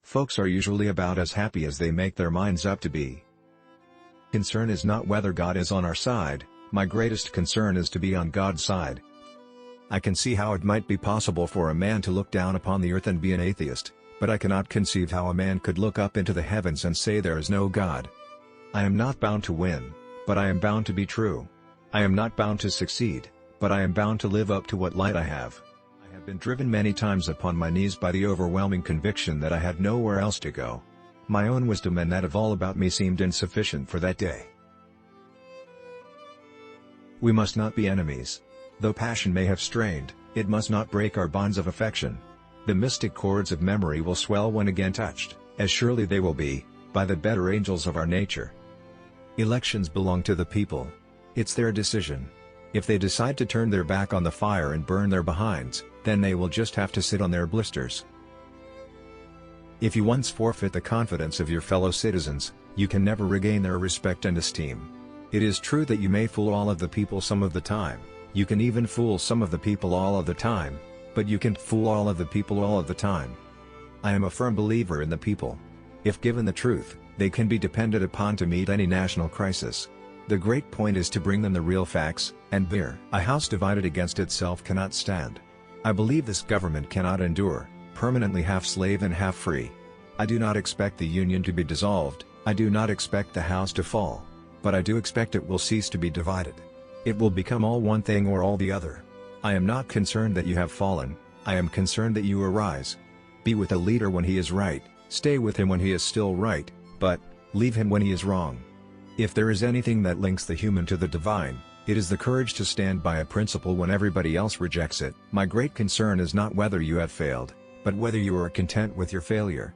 Folks are usually about as happy as they make their minds up to be. Concern is not whether God is on our side, my greatest concern is to be on God's side. I can see how it might be possible for a man to look down upon the earth and be an atheist, but I cannot conceive how a man could look up into the heavens and say there is no God. I am not bound to win, but I am bound to be true. I am not bound to succeed, but I am bound to live up to what light I have. I have been driven many times upon my knees by the overwhelming conviction that I had nowhere else to go. My own wisdom and that of all about me seemed insufficient for that day. We must not be enemies. Though passion may have strained, it must not break our bonds of affection. The mystic chords of memory will swell when again touched, as surely they will be, by the better angels of our nature. Elections belong to the people. It's their decision. If they decide to turn their back on the fire and burn their behinds, then they will just have to sit on their blisters. If you once forfeit the confidence of your fellow citizens, you can never regain their respect and esteem. It is true that you may fool all of the people some of the time, you can even fool some of the people all of the time, but you can't fool all of the people all of the time. I am a firm believer in the people. If given the truth, they can be depended upon to meet any national crisis. The great point is to bring them the real facts, and there, a house divided against itself cannot stand. I believe this government cannot endure, permanently half slave and half free. I do not expect the Union to be dissolved, I do not expect the house to fall, but I do expect it will cease to be divided. It will become all one thing or all the other. I am not concerned that you have fallen, I am concerned that you arise. Be with a leader when he is right, stay with him when he is still right, but leave him when he is wrong. If there is anything that links the human to the divine, it is the courage to stand by a principle when everybody else rejects it. My great concern is not whether you have failed, but whether you are content with your failure.